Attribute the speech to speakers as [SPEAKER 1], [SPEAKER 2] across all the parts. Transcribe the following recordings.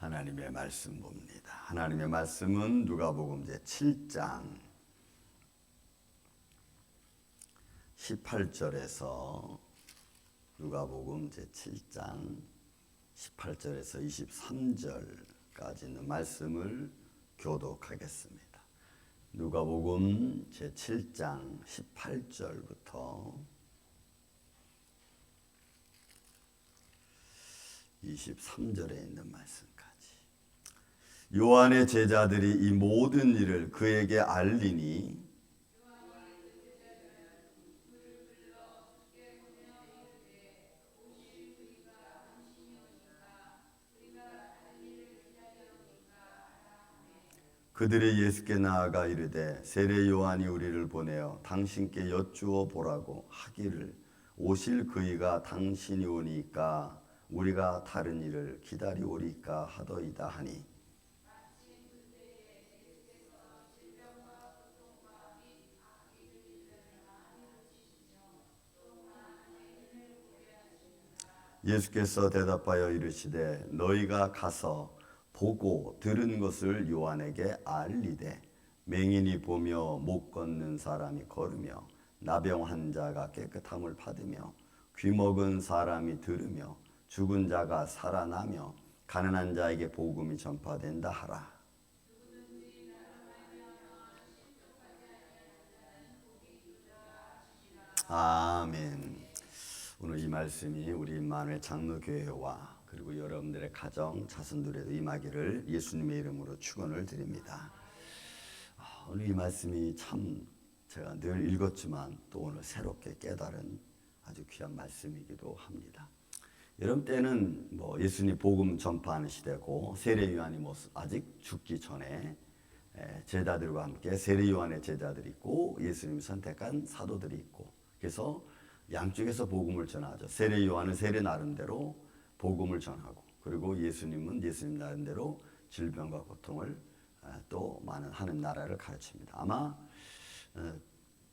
[SPEAKER 1] 하나님의 말씀 봅니다. 하나님의 말씀은 누가복음 제7장 18절에서 누가복음 제7장 18절에서 23절까지 있는 말씀을 교독하겠습니다. 누가복음 제7장 18절부터 23절에 있는 말씀까지. 요한의 제자들이 이 모든 일을 그에게 알리니 그들이 예수께 나아가 이르되 세례 요한이 우리를 보내어 당신께 여쭈어 보라고 하기를 오실 그이가 당신이 오니까 우리가 다른 일을 기다리오리까 하더이다 하니 예수께서 대답하여 이르시되 너희가 가서 보고 들은 것을 요한에게 알리되 맹인이 보며 못 걷는 사람이 걸으며 나병 환자가 깨끗함을 받으며 귀먹은 사람이 들으며 죽은 자가 살아나며 가난한 자에게 복음이 전파된다 하라. 아멘. 오늘 이 말씀이 우리 임마누엘 장로교회와 그리고 여러분들의 가정, 자손들에도 임하기를 예수님의 이름으로 축원을 드립니다. 오늘 이 말씀이 참 제가 늘 읽었지만 또 오늘 새롭게 깨달은 아주 귀한 말씀이기도 합니다. 여러분 때는 예수님 복음 전파하는 시대고 세례 요한이 아직 죽기 전에 제자들과 함께 세례 요한의 제자들이 있고 예수님이 선택한 사도들이 있고 그래서 양쪽에서 복음을 전하죠. 세례 요한은 세례 나름대로 복음을 전하고 그리고 예수님은 예수님 나름대로 질병과 고통을 또 많은 하는 나라를 가르칩니다. 아마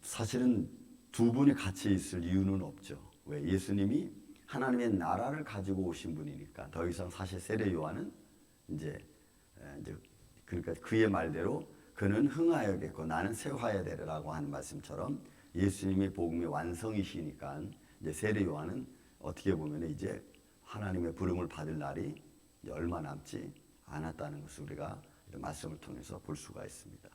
[SPEAKER 1] 사실은 두 분이 같이 있을 이유는 없죠. 왜? 예수님이 하나님의 나라를 가지고 오신 분이니까 더 이상 사실 세례 요한은 이제 그러니까 그의 말대로 그는 흥하여야겠고 나는 쇠하여야 되라고 하는 말씀처럼 예수님이 복음의 완성이시니까 이제 세례 요한은 어떻게 보면 이제 하나님의 부름을 받을 날이 얼마 남지 않았다는 것을 우리가 이런 말씀을 통해서 볼 수가 있습니다.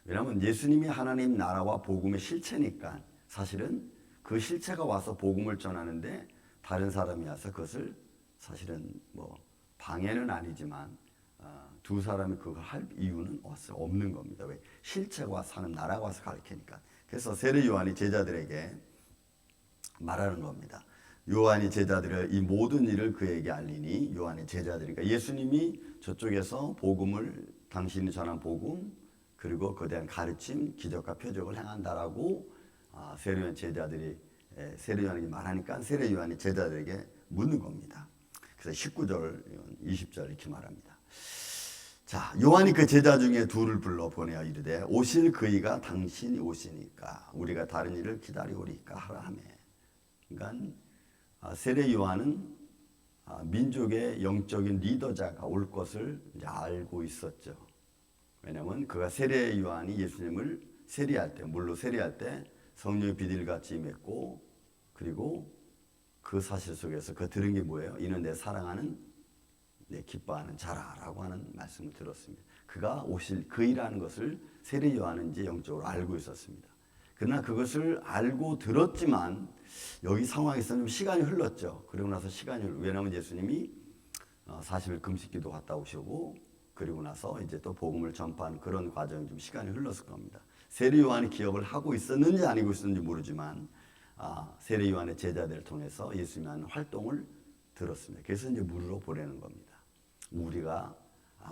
[SPEAKER 1] 왜냐하면 예수님이 하나님 나라와 복음의 실체니까 사실은 그 실체가 와서 복음을 전하는데 다른 사람이 와서 그것을 사실은 방해는 아니지만 두 사람이 그걸 할 이유는 없는 겁니다. 왜? 실체가 사는 나라가 와서 가르치니까. 그래서 세례 요한이 제자들에게 말하는 겁니다. 요한이 제자들의 이 모든 일을 그에게 알리니 요한의 제자들이니까 예수님이 저쪽에서 복음을 당신이 전한 복음 그리고 그에 대한 가르침 기적과 표적을 행한다라고 세례 요한 제자들이 세례 요한에게 말하니까 세례 요한이 제자들에게 묻는 겁니다. 그래서 19절 20절 이렇게 말합니다. 자, 요한이 그 제자 중에 둘을 불러 보내어 이르되 오실 그이가 당신이 오시니까 우리가 다른 일을 기다리오리까 하라 하매. 그러니까 세례 요한은 민족의 영적인 리더자가 올 것을 이제 알고 있었죠. 왜냐하면 그가 세례 요한이 예수님을 세례할 때 물로 세례할 때 성령의 비둘기같이 임했고 그리고 그 사실 속에서 그 들은 게 뭐예요? 이는 내 사랑하는 내 기뻐하는 자라라고 하는 말씀을 들었습니다. 그가 오실 그이라는 것을 세례 요한은 이제 영적으로 알고 있었습니다. 그러나 그것을 알고 들었지만 여기 상황에서는 좀 시간이 흘렀죠. 그리고 나서 왜냐하면 예수님이 40일 금식기도 갔다 오시고 그리고 나서 이제 또 복음을 전파하는 그런 과정이 좀 시간이 흘렀을 겁니다. 세례 요한이 기억을 하고 있었는지 아니고 있었는지 모르지만 세례 요한의 제자들을 통해서 예수님이 하는 활동을 들었습니다. 그래서 이제 물으러 보내는 겁니다. 우리가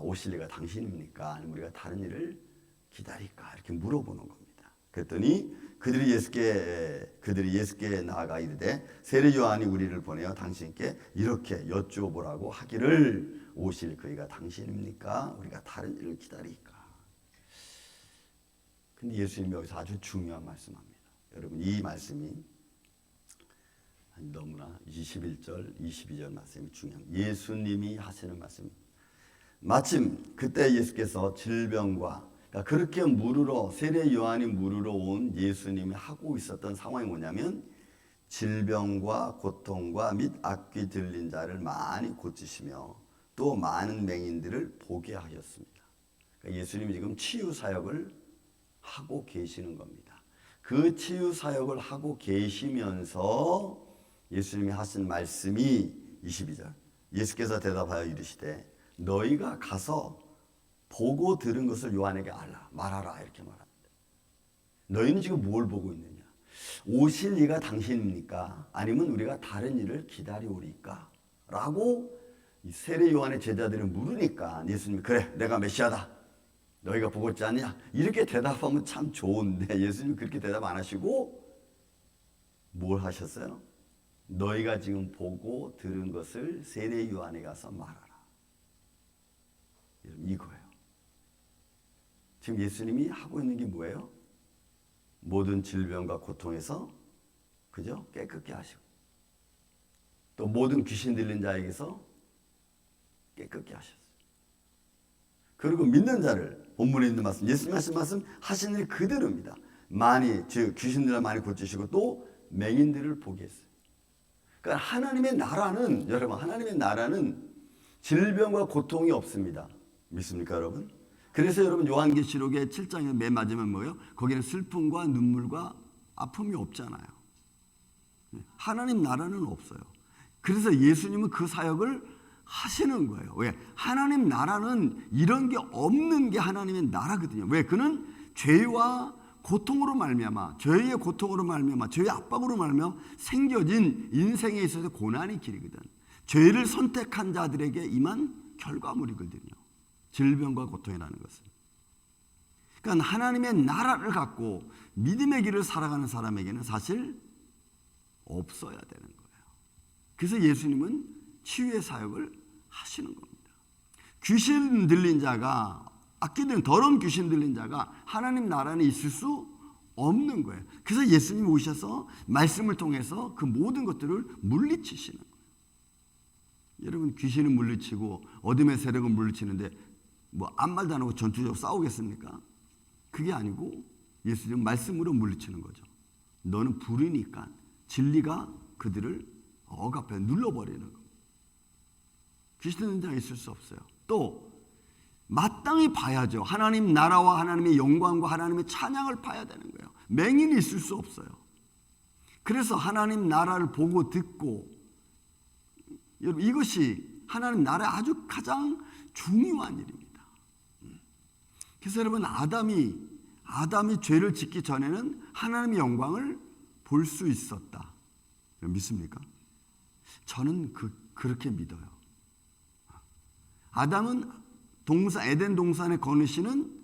[SPEAKER 1] 오실 리가 당신입니까? 아니면 우리가 다른 일을 기다릴까? 이렇게 물어보는 겁니다. 그랬더니 그들이 예수께 나아가 이르되 세례 요한이 우리를 보내어 당신께 이렇게 여쭈어 보라고 하기를 오실 그이가 당신입니까? 우리가 다른 일을 기다릴까? 근데 예수님이 여기서 아주 중요한 말씀합니다. 여러분 이 말씀이 너무나 21절, 22절 말씀이 중요합니다. 예수님이 하시는 말씀입니다. 마침 그때 예수께서 질병과 그러니까 그렇게 물으러 세례 요한이 물으러 온 예수님이 하고 있었던 상황이 뭐냐면 질병과 고통과 및 악귀 들린 자를 많이 고치시며 또 많은 맹인들을 보게 하셨습니다. 그러니까 예수님이 지금 치유 사역을 하고 계시는 겁니다. 그 치유 사역을 하고 계시면서 예수님이 하신 말씀이 22절 예수께서 대답하여 이르시되 너희가 가서 보고 들은 것을 요한에게 말하라 이렇게 말합니다. 너희는 지금 뭘 보고 있느냐? 오실 이가 당신입니까? 아니면 우리가 다른 일을 기다려오리까? 라고 세례 요한의 제자들이 물으니까 예수님이 그래 내가 메시아다. 너희가 보고 있지 않냐? 이렇게 대답하면 참 좋은데 예수님이 그렇게 대답 안 하시고 뭘 하셨어요? 너희가 지금 보고 들은 것을 세례 요한에 가서 말하라. 이거예요. 지금 예수님이 하고 있는 게 뭐예요? 모든 질병과 고통에서 그죠? 깨끗게 하시고 또 모든 귀신 들린 자에게서 깨끗게 하셨어요. 그리고 믿는 자를 본문에 있는 말씀 예수님 하신 말씀 하신 일 그대로입니다. 많이 즉 귀신들을 많이 고치시고 또 맹인들을 보게 했어요. 그러니까 하나님의 나라는 여러분 하나님의 나라는 질병과 고통이 없습니다. 믿습니까 여러분? 그래서 여러분 요한계시록의 7장에 맨 마지막에 뭐예요? 거기는 슬픔과 눈물과 아픔이 없잖아요. 하나님 나라는 없어요. 그래서 예수님은 그 사역을 하시는 거예요. 왜? 하나님 나라는 이런 게 없는 게 하나님의 나라거든요. 왜? 그는 죄와 고통으로 말미암아 죄의 고통으로 말미암아 죄의 압박으로 말미암아 생겨진 인생에 있어서 고난의 길이거든. 죄를 선택한 자들에게 임한 결과물이거든요. 질병과 고통이라는 것은. 그러니까 하나님의 나라를 갖고 믿음의 길을 살아가는 사람에게는 사실 없어야 되는 거예요. 그래서 예수님은 치유의 사역을 하시는 겁니다. 귀신 들린 자가 악귀 들린 더러운 귀신 들린 자가 하나님 나라는 있을 수 없는 거예요. 그래서 예수님이 오셔서 말씀을 통해서 그 모든 것들을 물리치시는 거예요. 여러분 귀신은 물리치고 어둠의 세력은 물리치는데 뭐 아무 말도 안 하고 전투적으로 싸우겠습니까? 그게 아니고 예수님 말씀으로 물리치는 거죠. 너는 불이니까 진리가 그들을 억압해 눌러버리는 겁니다. 귀신 들린 자가 있을 수 없어요. 또 마땅히 봐야죠. 하나님 나라와 하나님의 영광과 하나님의 찬양을 봐야 되는 거예요. 맹인이 있을 수 없어요. 그래서 하나님 나라를 보고 듣고 여러분 이것이 하나님 나라의 아주 가장 중요한 일입니다. 그래서 여러분 아담이 죄를 짓기 전에는 하나님의 영광을 볼 수 있었다. 믿습니까? 저는 그렇게 믿어요. 아담은 에덴 동산에 거느시는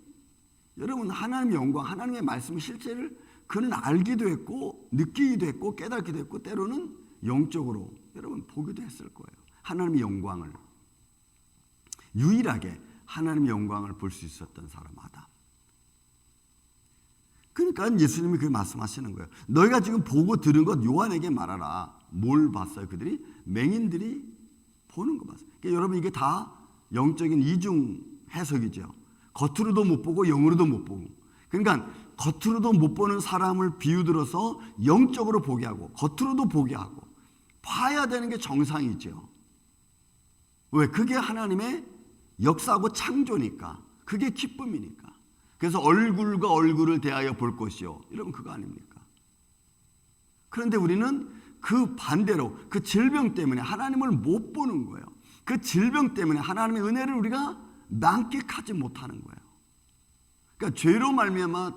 [SPEAKER 1] 여러분 하나님의 영광, 하나님의 말씀의 실제를 그는 알기도 했고 느끼기도 했고 깨닫기도 했고 때로는 영적으로 여러분 보기도 했을 거예요. 하나님의 영광을 유일하게 하나님의 영광을 볼 수 있었던 사람 아담. 그러니까 예수님이 그 말씀하시는 거예요. 너희가 지금 보고 들은 것 요한에게 말하라. 뭘 봤어요? 그들이 맹인들이 보는 거 봤어요. 그러니까 여러분 이게 다 영적인 이중 해석이죠. 겉으로도 못 보고 영으로도 못 보고. 그러니까 겉으로도 못 보는 사람을 비유들어서 영적으로 보게 하고 겉으로도 보게 하고 봐야 되는 게 정상이죠. 왜? 그게 하나님의 역사하고 창조니까. 그게 기쁨이니까. 그래서 얼굴과 얼굴을 대하여 볼 것이요. 이러면 그거 아닙니까? 그런데 우리는 그 반대로 그 질병 때문에 하나님을 못 보는 거예요. 그 질병 때문에 하나님의 은혜를 우리가 만끽하지 못하는 거예요. 그러니까 죄로 말미암아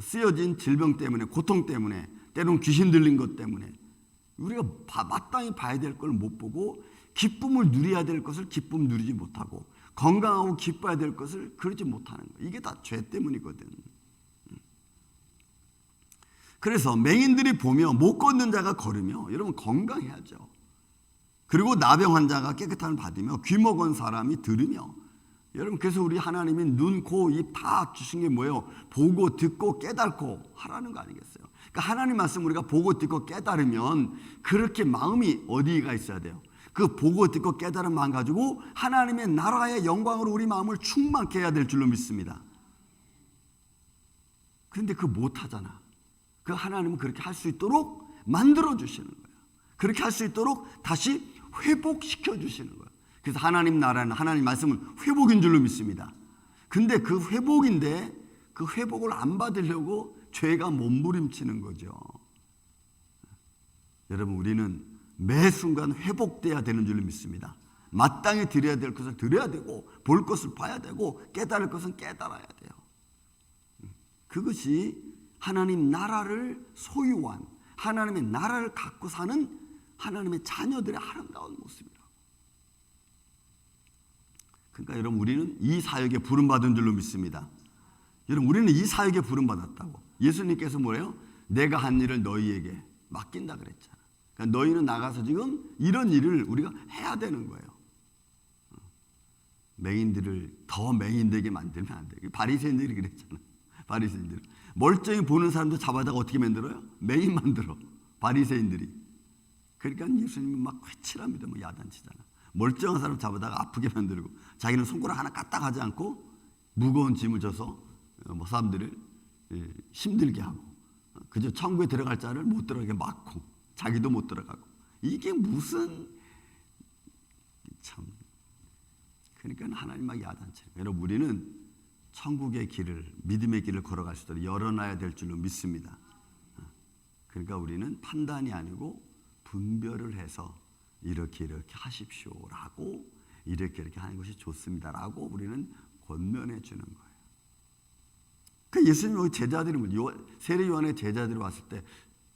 [SPEAKER 1] 쓰여진 질병 때문에 고통 때문에 때로는 귀신 들린 것 때문에 우리가 마땅히 봐야 될 걸 못 보고 기쁨을 누려야 될 것을 기쁨 누리지 못하고 건강하고 기뻐야 될 것을 그러지 못하는 거예요. 이게 다 죄 때문이거든. 그래서 맹인들이 보며 못 걷는 자가 걸으며 여러분 건강해야죠. 그리고 나병 환자가 깨끗함을 받으며 귀 먹은 사람이 들으며 여러분 그래서 우리 하나님이 눈, 코, 입 다 주신 게 뭐예요? 보고 듣고 깨닫고 하라는 거 아니겠어요? 그러니까 하나님 말씀 우리가 보고 듣고 깨달으면 그렇게 마음이 어디가 있어야 돼요? 그 보고 듣고 깨달은 마음 가지고 하나님의 나라의 영광으로 우리 마음을 충만케 해야 될 줄로 믿습니다. 그런데 그거 못하잖아. 그 하나님은 그렇게 할 수 있도록 만들어 주시는 거예요. 그렇게 할 수 있도록 다시 회복시켜 주시는 거예요. 그래서 하나님 나라는, 하나님 말씀은 회복인 줄로 믿습니다. 근데 그 회복인데 그 회복을 안 받으려고 죄가 몸부림치는 거죠. 여러분, 우리는 매 순간 회복돼야 되는 줄로 믿습니다. 마땅히 드려야 될 것을 드려야 되고, 볼 것을 봐야 되고, 깨달을 것은 깨달아야 돼요. 그것이 하나님 나라를 소유한, 하나님의 나라를 갖고 사는 하나님의 자녀들의 아름다운 모습이라고. 그러니까 여러분, 우리는 이 사역에 부름받은 줄로 믿습니다. 여러분, 우리는 이 사역에 부름받았다고. 예수님께서 뭐래요? 내가 한 일을 너희에게 맡긴다 그랬잖아. 그러니까 너희는 나가서 지금 이런 일을 우리가 해야 되는 거예요. 맹인들을 더 맹인되게 만들면 안 돼요. 바리새인들이 그랬잖아. 바리새인들 멀쩡히 보는 사람도 잡아다가 어떻게 만들어요? 맹인 만들어. 바리새인들이. 그러니까 예수님이 막 회칠합니다. 뭐 야단치잖아. 멀쩡한 사람 잡아다가 아프게 만들고, 자기는 손가락 하나 까딱하지 않고 무거운 짐을 져서 뭐 사람들을 힘들게 하고, 그저 천국에 들어갈 자를 못 들어가게 막고, 자기도 못 들어가고. 이게 무슨, 참. 그러니까 하나님 막 야단쳐요. 여러분, 우리는 천국의 길을, 믿음의 길을 걸어갈 수 있도록 열어놔야 될 줄로 믿습니다. 그러니까 우리는 판단이 아니고 분별을 해서 이렇게 하십시오라고, 이렇게 하는 것이 좋습니다라고 우리는 권면해 주는 거예요. 그 예수님이 제자들이, 세례 요한의 제자들이 왔을 때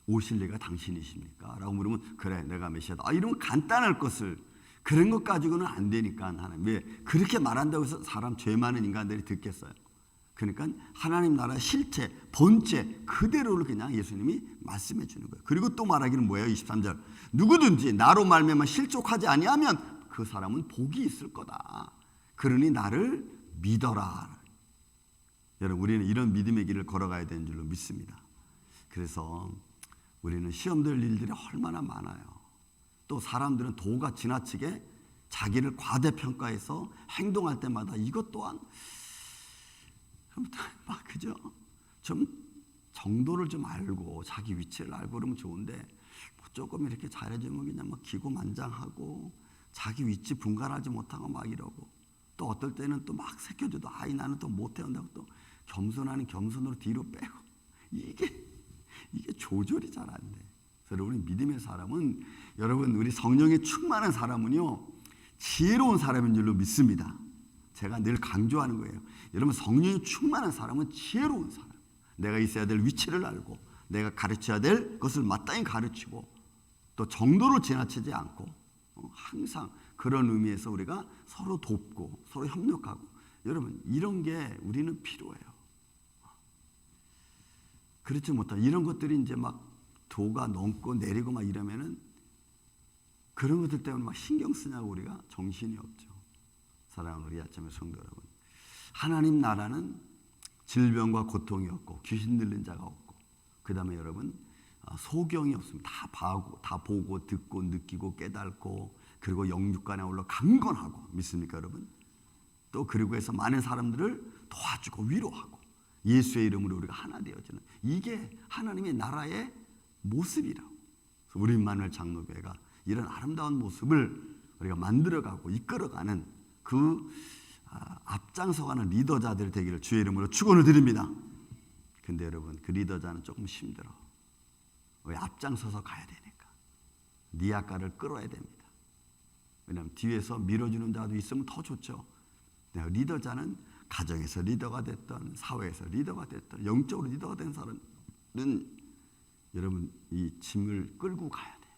[SPEAKER 1] 오실 리가 당신이십니까? 라고 물으면 그래, 내가 메시아다. 이러면 간단할 것을, 그런 것 가지고는 안 되니까 하나님. 왜 그렇게 말한다고 해서 사람, 죄 많은 인간들이 듣겠어요? 그러니까 하나님 나라 실체, 본체 그대로를 그냥 예수님이 말씀해 주는 거예요. 그리고 또 말하기는 뭐예요? 23절. 누구든지 나로 말미암아 실족하지 아니하면 그 사람은 복이 있을 거다. 그러니 나를 믿어라. 여러분, 우리는 이런 믿음의 길을 걸어가야 되는 줄로 믿습니다. 그래서 우리는 시험될 일들이 얼마나 많아요. 또 사람들은 도가 지나치게 자기를 과대평가해서 행동할 때마다 이것 또한 막 그죠? 좀 정도를 좀 알고 자기 위치를 알고 그러면 좋은데, 뭐 조금 이렇게 잘해주면 그냥 막 기고만장하고 자기 위치 분간하지 못하고 막 이러고, 또 어떨 때는 또 막 새겨줘도 아이 나는 또 못해온다고 또 겸손하는 겸손으로 뒤로 빼고, 이게 조절이 잘 안 돼. 그래서 우리 믿음의 사람은, 여러분, 우리 성령에 충만한 사람은요 지혜로운 사람인 줄로 믿습니다. 제가 늘 강조하는 거예요. 여러분, 성령이 충만한 사람은 지혜로운 사람. 내가 있어야 될 위치를 알고, 내가 가르쳐야 될 것을 마땅히 가르치고, 또 정도를 지나치지 않고, 항상 그런 의미에서 우리가 서로 돕고 서로 협력하고, 여러분, 이런 게 우리는 필요해요. 그렇지 못한 이런 것들이 이제 막 도가 넘고 내리고 막 이러면은, 그런 것들 때문에 막 신경 쓰냐고 우리가 정신이 없죠. 사랑하는 우리 아침의 성도 여러분, 하나님 나라는 질병과 고통이 없고 귀신 들린 자가 없고, 그 다음에 여러분 소경이 없습니다. 다 보고 듣고 느끼고 깨닫고, 그리고 영육간에 올라 강건하고, 믿습니까 여러분? 또 그리고 해서 많은 사람들을 도와주고 위로하고, 예수의 이름으로 우리가 하나 되어지는, 이게 하나님의 나라의 모습이라고. 우리 임마누엘 장로교회가 이런 아름다운 모습을 우리가 만들어가고 이끌어가는 그 앞장서가는 리더자들 되기를 주의 이름으로 축원을 드립니다. 근데 여러분, 그 리더자는 조금 힘들어. 왜? 앞장서서 가야 되니까. 니아까를 끌어야 됩니다. 왜냐하면 뒤에서 밀어주는 자도 있으면 더 좋죠. 리더자는 가정에서 리더가 됐던, 사회에서 리더가 됐던, 영적으로 리더가 된 사람은 여러분 이 짐을 끌고 가야 돼.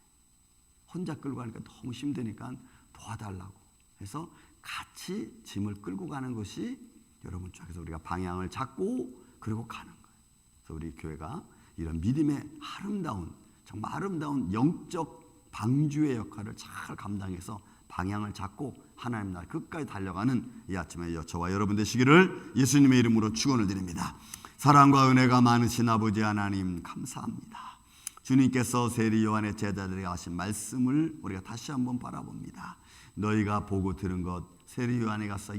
[SPEAKER 1] 혼자 끌고 가니까 너무 힘드니까 도와달라고 해서 같이 짐을 끌고 가는 것이 여러분 쪽에서 우리가 방향을 잡고 그리고 가는 거예요. 그래서 우리 교회가 이런 믿음의 아름다운, 정말 아름다운 영적 방주의 역할을 잘 감당해서 방향을 잡고 하나님 나라 끝까지 달려가는 이 아침에 저와 여러분 되시기를 예수님의 이름으로 축원을 드립니다. 사랑과 은혜가 많으신 아버지 하나님 감사합니다.
[SPEAKER 2] 주님께서 세리 요한의 제자들에게 하신 말씀을 우리가 다시 한번 바라봅니다. 너희가 보고 들은 것 세리 요한에 가서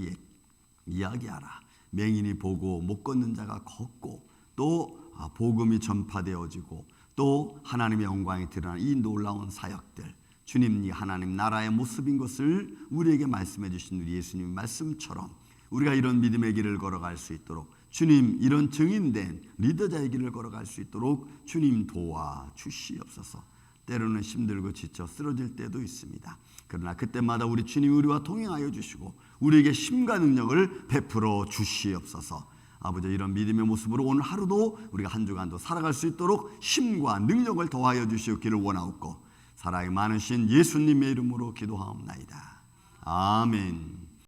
[SPEAKER 2] 이야기하라. 맹인이 보고 못 걷는 자가 걷고 또 복음이 전파되어지고 또 하나님의 영광이 드러나는 이 놀라운 사역들, 주님 하나님 나라의 모습인 것을 우리에게 말씀해 주신 우리 예수님의 말씀처럼 우리가 이런 믿음의 길을 걸어갈 수 있도록, 주님 이런 증인된 리더자의 길을 걸어갈 수 있도록 주님 도와주시옵소서. 때로는 힘들고 지쳐 쓰러질 때도 있습니다. 그러나 그때마다 우리 주님이 우리와 동행하여 주시고 우리에게 힘과 능력을 베풀어 주시옵소서. 아버지, 이런 믿음의 모습으로 오늘 하루도 우리가 한 주간도 살아갈 수 있도록 힘과 능력을 더하여 주시옵기를 원하옵고 사랑이 많으신 예수님의 이름으로 기도하옵나이다. 아멘.